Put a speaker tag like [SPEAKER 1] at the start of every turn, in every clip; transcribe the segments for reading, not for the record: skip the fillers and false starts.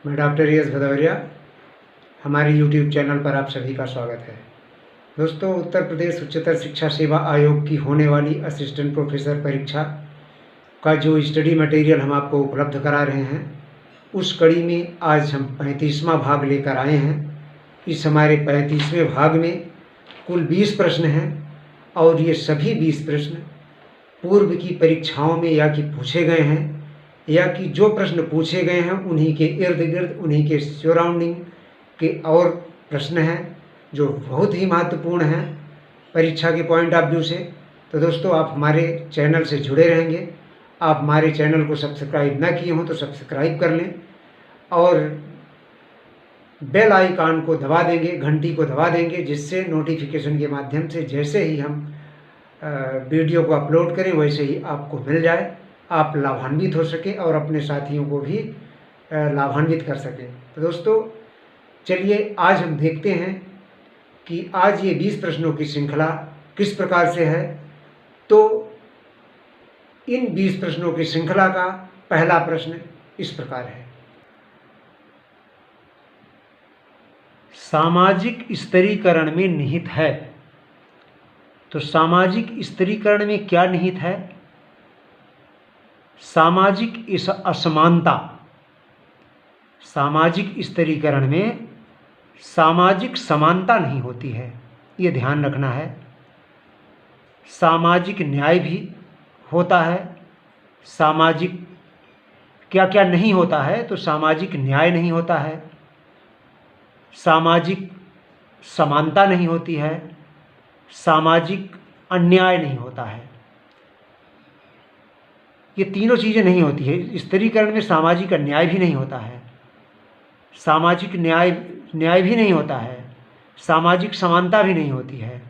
[SPEAKER 1] मैं doctor yes Bhadauria. हमारे YouTube channel पर आप सभी का स्वागत है। दोस्तों, उत्तर प्रदेश उच्चतर शिक्षा सेवा आयोग की होने वाली असिस्टेंट प्रोफेसर परीक्षा का जो स्टडी मटेरियल हम आपको उपलब्ध करा रहे हैं, उस कड़ी में आज हम 35वां भाग लेकर आए हैं। इस हमारे 35वें भाग में कुल 20 प्रश्न हैं और ये सभी 20 प्रश्न पूर्व की परीक्षाओं में या कि पूछे गए हैं या कि जो प्रश्न पूछे गए हैं उन्हीं के इर्द गिर्द, उन्हीं के सराउंडिंग के और प्रश्न हैं जो बहुत ही महत्वपूर्ण हैं परीक्षा के पॉइंट ऑफ व्यू से। तो दोस्तों, आप हमारे चैनल से जुड़े रहेंगे। आप हमारे चैनल को सब्सक्राइब ना किए हों तो सब्सक्राइब कर लें और बेल आइकन को दबा देंगे, घंटी को दबा देंगे, जिससे नोटिफिकेशन के माध्यम से जैसे ही हम वीडियो को अपलोड करें वैसे ही आपको मिल जाए, आप लाभान्वित हो सकें और अपने साथियों को भी लाभान्वित कर सकें। तो दोस्तों, चलिए आज हम देखते हैं कि आज ये 20 प्रश्नों की श्रृंखला किस प्रकार से है। तो इन 20 प्रश्नों की श्रृंखला का पहला प्रश्न इस प्रकार है। सामाजिक स्तरीकरण में निहित है। तो सामाजिक स्तरीकरण में क्या निहित है? सामाजिक इस असमानता। सामाजिक स्तरीकरण में सामाजिक समानता नहीं होती है, ये ध्यान रखना है। सामाजिक न्याय भी होता है। सामाजिक क्या क्या नहीं होता है? तो सामाजिक न्याय नहीं होता है, सामाजिक समानता नहीं होती है, सामाजिक अन्याय नहीं होता है। ये तीनों चीज़ें नहीं होती है। स्तरीकरण में सामाजिक अन्याय भी नहीं होता है, सामाजिक न्याय भी नहीं होता है, सामाजिक समानता भी नहीं होती है,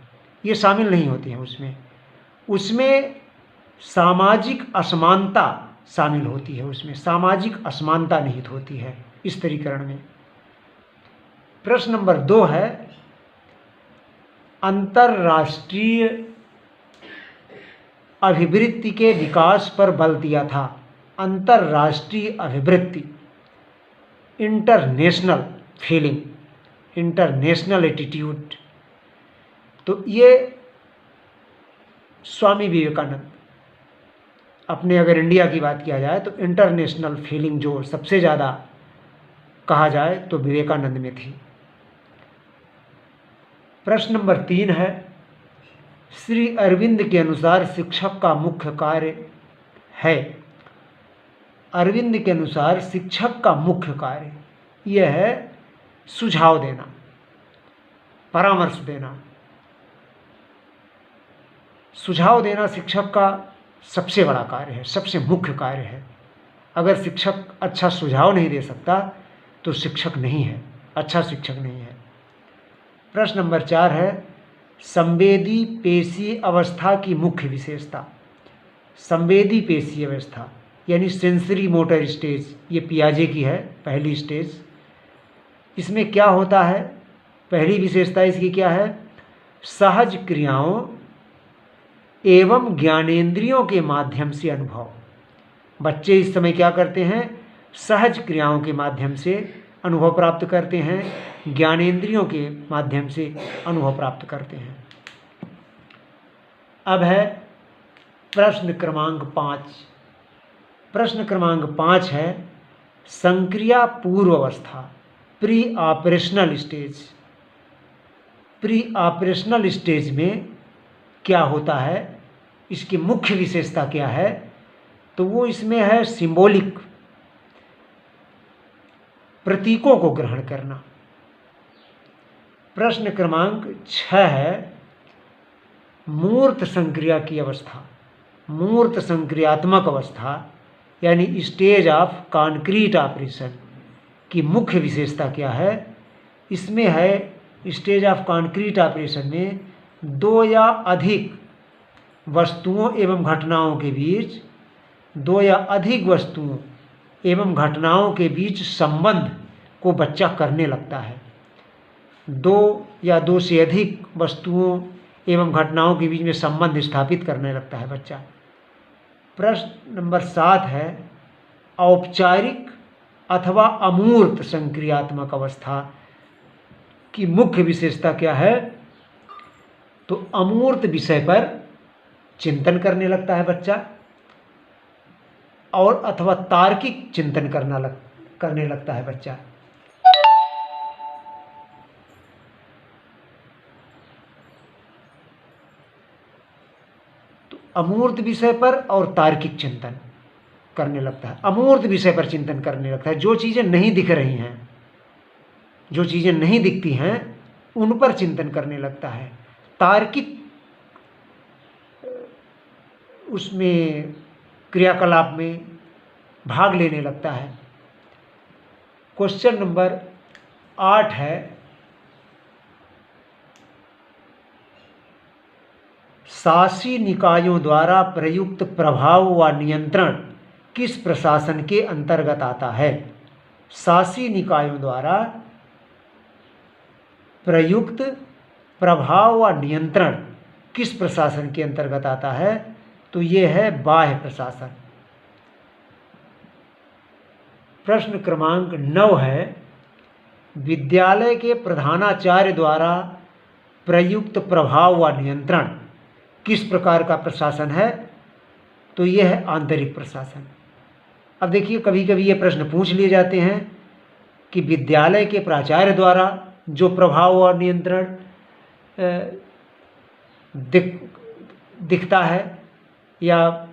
[SPEAKER 1] ये शामिल नहीं होती है उसमें। उसमें सामाजिक असमानता शामिल होती है, उसमें सामाजिक असमानता निहित होती है स्तरीकरण में। प्रश्न नंबर 2 है, अंतर्राष्ट्रीय अभिवृत्ति के विकास पर बल दिया था। अंतर्राष्ट्रीय अभिवृत्ति, इंटरनेशनल फीलिंग, इंटरनेशनल एटीट्यूड। तो ये स्वामी विवेकानंद, अपने अगर इंडिया की बात किया जाए तो इंटरनेशनल फीलिंग जो सबसे ज़्यादा कहा जाए तो विवेकानंद में थी। प्रश्न नंबर 3 है, श्री अरविंद के अनुसार शिक्षक का मुख्य कार्य है। अरविंद के अनुसार शिक्षक का मुख्य कार्य यह है सुझाव देना, परामर्श देना। सुझाव देना शिक्षक का सबसे बड़ा कार्य है, सबसे मुख्य कार्य है। अगर शिक्षक अच्छा सुझाव नहीं दे सकता तो शिक्षक नहीं है, अच्छा शिक्षक नहीं है। प्रश्न नंबर 4 है, संवेदी पेशी अवस्था की मुख्य विशेषता। संवेदी पेशी अवस्था यानी सेंसरी मोटर स्टेज, ये पियाजे की है पहली स्टेज। इसमें क्या होता है? पहली विशेषता इसकी क्या है? सहज क्रियाओं एवं ज्ञानेंद्रियों के माध्यम से अनुभव। बच्चे इस समय क्या करते हैं? सहज क्रियाओं के माध्यम से अनुभव प्राप्त करते हैं, ज्ञानेंद्रियों के माध्यम से अनुभव प्राप्त करते हैं। अब है प्रश्न क्रमांक 5। प्रश्न क्रमांक 5 है, संक्रिया पूर्व अवस्था, pre operational stage. Pre operational stage में क्या होता है? इसकी मुख्य विशेषता क्या है? तो वो इसमें है सिंबॉलिक, प्रतीकों को ग्रहण करना। प्रश्न क्रमांक 6 है, मूर्त संक्रिया की अवस्था। मूर्त संक्रियात्मक अवस्था यानी स्टेज ऑफ कॉन्क्रीट ऑपरेशन की मुख्य विशेषता क्या है? इसमें है स्टेज ऑफ कॉन्क्रीट ऑपरेशन में दो या अधिक वस्तुओं एवं घटनाओं के बीच, दो या अधिक वस्तुओं एवं घटनाओं के बीच संबंध को बच्चा करने लगता है। दो या दो से अधिक वस्तुओं एवं घटनाओं के बीच में संबंध स्थापित करने लगता है बच्चा। प्रश्न नंबर 7 है, औपचारिक अथवा अमूर्त संक्रियात्मक अवस्था की मुख्य विशेषता क्या है? तो अमूर्त विषय पर चिंतन करने लगता है बच्चा, और अथवा तार्किक चिंतन करने लगता है बच्चा। तो अमूर्त विषय पर और तार्किक चिंतन करने लगता है। अमूर्त विषय पर चिंतन करने लगता है, जो चीज़ें नहीं दिख रही हैं, जो चीज़ें नहीं दिखती हैं उन पर चिंतन करने लगता है। तार्किक उसमें क्रियाकलाप में भाग लेने लगता है। क्वेश्चन नंबर 8 है, शासी निकायों द्वारा प्रयुक्त प्रभाव व नियंत्रण किस प्रशासन के अंतर्गत आता है? शासी निकायों द्वारा प्रयुक्त प्रभाव व नियंत्रण किस प्रशासन के अंतर्गत आता है? तो ये है बाह्य प्रशासन। प्रश्न क्रमांक 9 है, विद्यालय के प्रधानाचार्य द्वारा प्रयुक्त प्रभाव व नियंत्रण किस प्रकार का प्रशासन है? तो यह है आंतरिक प्रशासन। अब देखिए, कभी कभी ये प्रश्न पूछ लिए जाते हैं कि विद्यालय के प्राचार्य द्वारा जो प्रभाव और नियंत्रण दिखता है या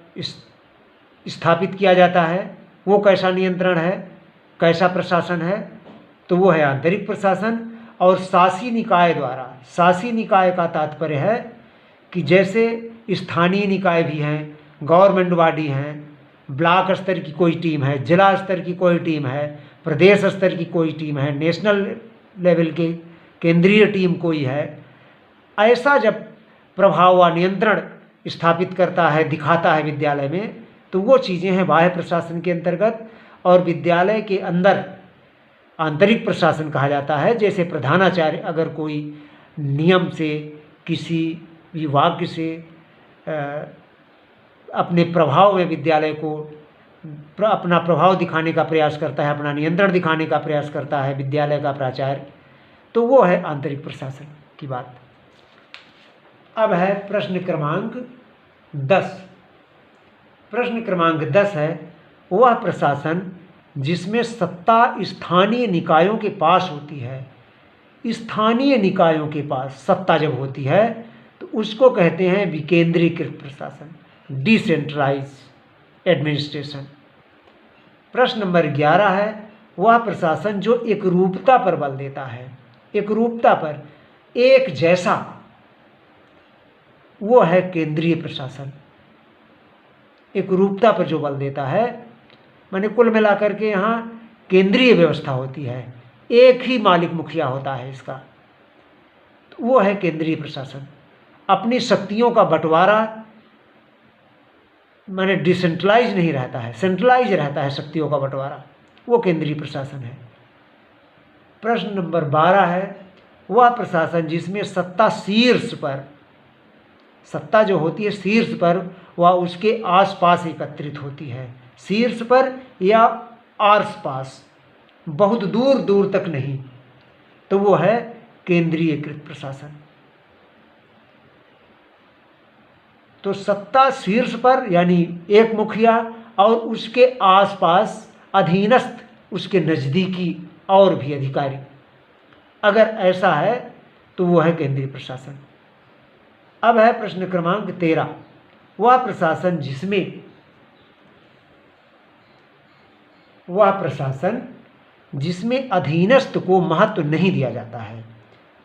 [SPEAKER 1] स्थापित किया जाता है, वो कैसा नियंत्रण है, कैसा प्रशासन है? तो वो है आंतरिक प्रशासन। और शासी निकाय द्वारा, शासी निकाय का तात्पर्य है कि जैसे स्थानीय निकाय भी हैं, गवर्नमेंट बॉडी हैं, ब्लॉक स्तर की कोई टीम है, जिला स्तर की कोई टीम है, प्रदेश स्तर की कोई टीम है, नेशनल लेवल के केंद्रीय टीम कोई है, ऐसा जब प्रभाव व नियंत्रण स्थापित करता है, दिखाता है विद्यालय में, तो वो चीज़ें हैं बाह्य प्रशासन के अंतर्गत। और विद्यालय के अंदर आंतरिक प्रशासन कहा जाता है। जैसे प्रधानाचार्य अगर कोई नियम से, किसी भी वाक्य से अपने प्रभाव में विद्यालय को अपना प्रभाव दिखाने का प्रयास करता है, अपना नियंत्रण दिखाने का प्रयास करता है विद्यालय का प्राचार्य, तो वो है आंतरिक प्रशासन की बात। अब है प्रश्न क्रमांक 10। प्रश्न क्रमांक 10 है, वह प्रशासन जिसमें सत्ता स्थानीय निकायों के पास होती है। स्थानीय निकायों के पास सत्ता जब होती है तो उसको कहते हैं विकेंद्रीकृत प्रशासन, डिसेंट्रलाइज्ड एडमिनिस्ट्रेशन। प्रश्न नंबर 11 है, वह प्रशासन जो एकरूपता पर बल देता है, एकरूपता पर, एक जैसा, वो है केंद्रीय प्रशासन। एकरूपता पर जो बल देता है, माने कुल मिलाकर के यहाँ केंद्रीय व्यवस्था होती है, एक ही मालिक मुखिया होता है इसका, तो वो है केंद्रीय प्रशासन। अपनी शक्तियों का बंटवारा माने डिसेंट्रलाइज नहीं रहता है, सेंट्रलाइज रहता है शक्तियों का बंटवारा, वो केंद्रीय प्रशासन है। प्रश्न नंबर 12 है, वह प्रशासन जिसमें सत्ता शीर्ष पर, सत्ता जो होती है शीर्ष पर, वह उसके आसपास एकत्रित होती है। शीर्ष पर या आसपास, बहुत दूर दूर तक नहीं, तो वो है केंद्रीयकृत प्रशासन। तो सत्ता शीर्ष पर यानी एक मुखिया और उसके आसपास अधीनस्थ, उसके नज़दीकी और भी अधिकारी, अगर ऐसा है तो वो है केंद्रीय प्रशासन। अब है प्रश्न क्रमांक 13, वह प्रशासन जिसमें अधीनस्थ को महत्व नहीं दिया जाता है,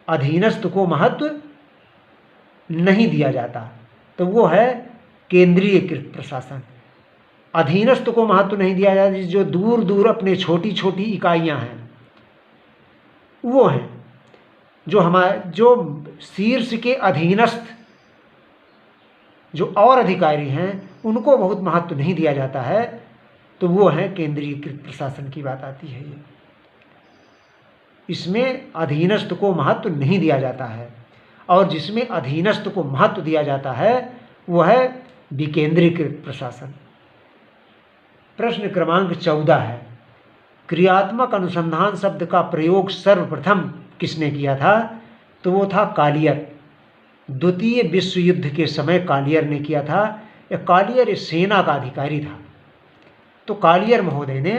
[SPEAKER 1] अधीनस्थ को महत्व नहीं दिया जाता, तो वो है केंद्रीयकृत प्रशासन। अधीनस्थ को महत्व नहीं दिया जाता, जो दूर दूर अपने छोटी छोटी इकाइयां हैं, वो हैं जो शीर्ष के अधीनस्थ जो और अधिकारी हैं, उनको बहुत महत्व नहीं दिया जाता है, तो वो है केंद्रीयकृत प्रशासन की बात आती है। ये इसमें अधीनस्थ को महत्व नहीं दिया जाता है, और जिसमें अधीनस्थ को महत्व दिया जाता है वो है विकेंद्रीकृत प्रशासन। प्रश्न क्रमांक 14 है, क्रियात्मक अनुसंधान शब्द का प्रयोग सर्वप्रथम किसने किया था? तो वो था कालियर। द्वितीय विश्व युद्ध के समय कालियर ने किया था। कालियर सेना का अधिकारी था। तो कालियर महोदय ने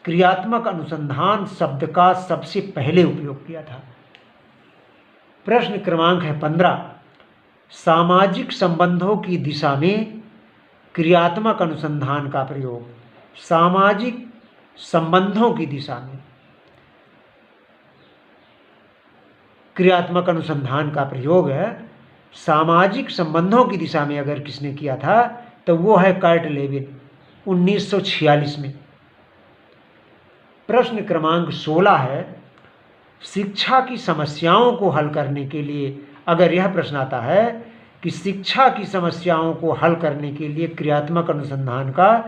[SPEAKER 1] क्रियात्मक अनुसंधान शब्द का सबसे पहले उपयोग किया था। प्रश्न क्रमांक है 15। सामाजिक संबंधों की दिशा में क्रियात्मक अनुसंधान का प्रयोग। सामाजिक संबंधों की दिशा में क्रियात्मक अनुसंधान का प्रयोग है। सामाजिक संबंधों की दिशा में अगर किसने किया था तो वो है कर्ट लेविन 1946 में। प्रश्न क्रमांक 16 है, शिक्षा की समस्याओं को हल करने के लिए, अगर यह प्रश्न आता है कि शिक्षा की समस्याओं को हल करने के लिए क्रियात्मक अनुसंधान का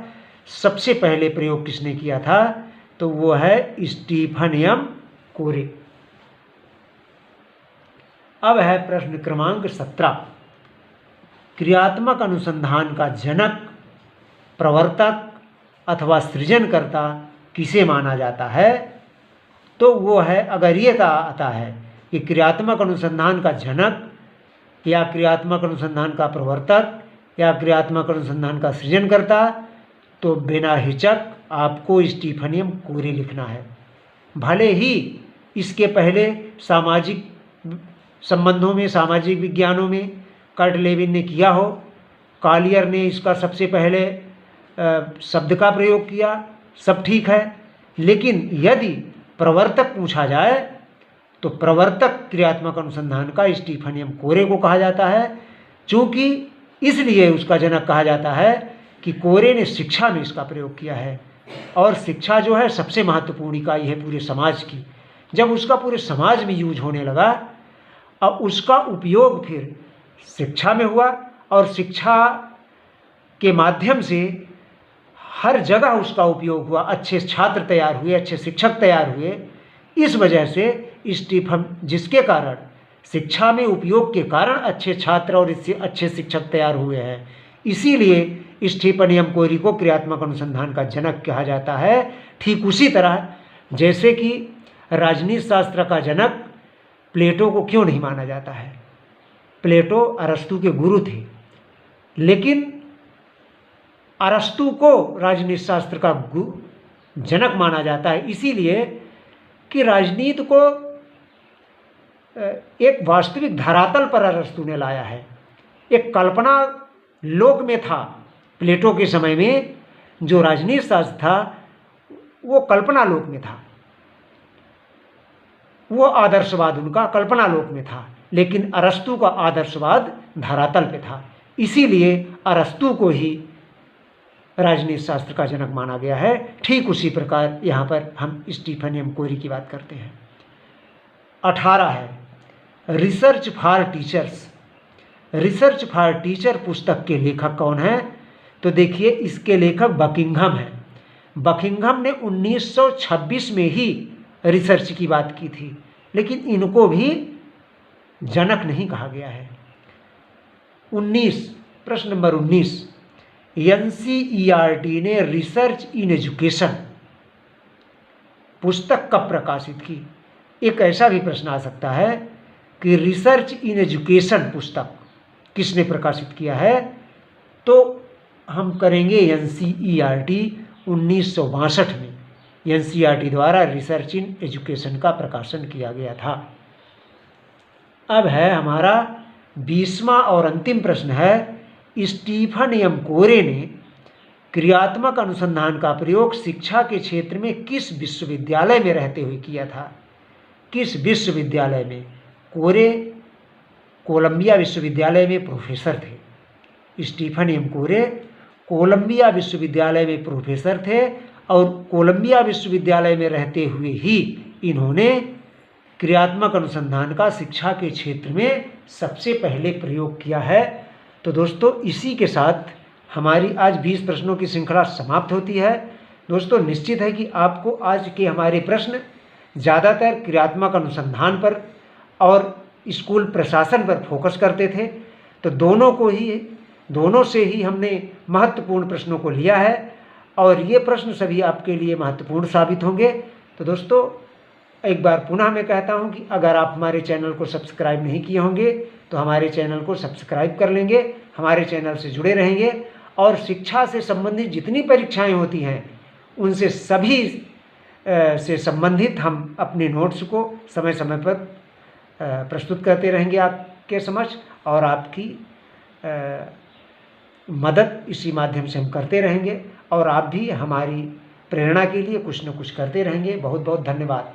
[SPEAKER 1] सबसे पहले प्रयोग किसने किया था, तो वो है स्टीफन एम कोरे। अब है प्रश्न क्रमांक 17। क्रियात्मक अनुसंधान का जनक, प्रवर्तक अथवा सृजनकर्ता किसे माना जाता है? तो वो है, अगर ये आता है कि क्रियात्मक अनुसंधान का जनक या क्रियात्मक अनुसंधान का प्रवर्तक या क्रियात्मक अनुसंधान का सृजनकर्ता, तो बिना हिचक आपको स्टीफन एम कोरे लिखना है। भले ही इसके पहले सामाजिक संबंधों में, सामाजिक विज्ञानों में कर्ट लेविन ने किया हो, कालियर ने इसका सबसे पहले शब्द का प्रयोग किया, सब ठीक है। लेकिन यदि प्रवर्तक पूछा जाए तो प्रवर्तक क्रियात्मक अनुसंधान का स्टीफन एम कोरे को कहा जाता है। चूँकि इसलिए उसका जनक कहा जाता है कि कोरे ने शिक्षा में इसका प्रयोग किया है, और शिक्षा जो है सबसे महत्वपूर्ण इकाई है पूरे समाज की। जब उसका पूरे समाज में यूज होने लगा और उसका उपयोग फिर शिक्षा में हुआ, और शिक्षा के माध्यम से हर जगह उसका उपयोग हुआ, अच्छे छात्र तैयार हुए, अच्छे शिक्षक तैयार हुए। इस वजह से स्टीफन, जिसके कारण शिक्षा में उपयोग के कारण अच्छे छात्र और इससे अच्छे शिक्षक तैयार हुए हैं, इसीलिए स्टीफन एम कोरे को क्रियात्मक अनुसंधान का जनक कहा जाता है। ठीक उसी तरह जैसे कि राजनीति शास्त्र का जनक प्लेटो को क्यों नहीं माना जाता है? प्लेटो अरस्तु के गुरु थे, लेकिन अरस्तु को राजनीति शास्त्र का जनक माना जाता है इसीलिए कि राजनीति को एक वास्तविक धरातल पर अरस्तु ने लाया है। एक कल्पना लोक में था प्लेटो के समय में, जो राजनीति शास्त्र था वो कल्पना लोक में था, वो आदर्शवाद उनका कल्पना लोक में था, लेकिन अरस्तु का आदर्शवाद धरातल पे था। इसीलिए अरस्तु को ही राजनीति शास्त्र का जनक माना गया है। ठीक उसी प्रकार यहाँ पर हम स्टीफन एम कोरे की बात करते हैं। 18 है, research for teachers. Research for teacher पुस्तक के लेखक कौन है? तो देखिए, इसके लेखक बकिंघम हैं। बकिंघम ने 1926 में ही रिसर्च की बात की थी, लेकिन इनको भी जनक नहीं कहा गया है। 19, प्रश्न नंबर 19, NCERT ने रिसर्च इन एजुकेशन पुस्तक कब प्रकाशित की? एक ऐसा भी प्रश्न आ सकता है कि रिसर्च इन एजुकेशन पुस्तक किसने प्रकाशित किया है? तो हम करेंगे NCERT 1962 में NCERT द्वारा रिसर्च इन एजुकेशन का प्रकाशन किया गया था। अब है हमारा 20वां और अंतिम प्रश्न है, स्टीफन एम कोरे ने क्रियात्मक अनुसंधान का प्रयोग शिक्षा के क्षेत्र में किस विश्वविद्यालय में रहते हुए किया था? किस विश्वविद्यालय में? कोरे कोलंबिया विश्वविद्यालय में प्रोफेसर थे। स्टीफन एम कोरे कोलंबिया विश्वविद्यालय में प्रोफेसर थे, और कोलंबिया विश्वविद्यालय में रहते हुए ही इन्होंने क्रियात्मक अनुसंधान का शिक्षा के क्षेत्र में सबसे पहले प्रयोग किया है। तो दोस्तों, इसी के साथ हमारी आज 20 प्रश्नों की श्रृंखला समाप्त होती है। दोस्तों, निश्चित है कि आपको आज के हमारे प्रश्न ज़्यादातर क्रियात्मक अनुसंधान पर और स्कूल प्रशासन पर फोकस करते थे, तो दोनों से ही हमने महत्वपूर्ण प्रश्नों को लिया है। और ये प्रश्न सभी आपके लिए महत्वपूर्ण साबित होंगे। तो दोस्तों, एक बार पुनः मैं कहता हूं कि अगर आप हमारे चैनल को सब्सक्राइब नहीं किए होंगे तो हमारे चैनल को सब्सक्राइब कर लेंगे, हमारे चैनल से जुड़े रहेंगे और शिक्षा से संबंधित जितनी परीक्षाएं होती हैं उनसे सभी से संबंधित हम अपने नोट्स को समय समय पर प्रस्तुत करते रहेंगे आपके समक्ष, और आपकी मदद इसी माध्यम से हम करते रहेंगे और आप भी हमारी प्रेरणा के लिए कुछ न कुछ करते रहेंगे। बहुत बहुत धन्यवाद।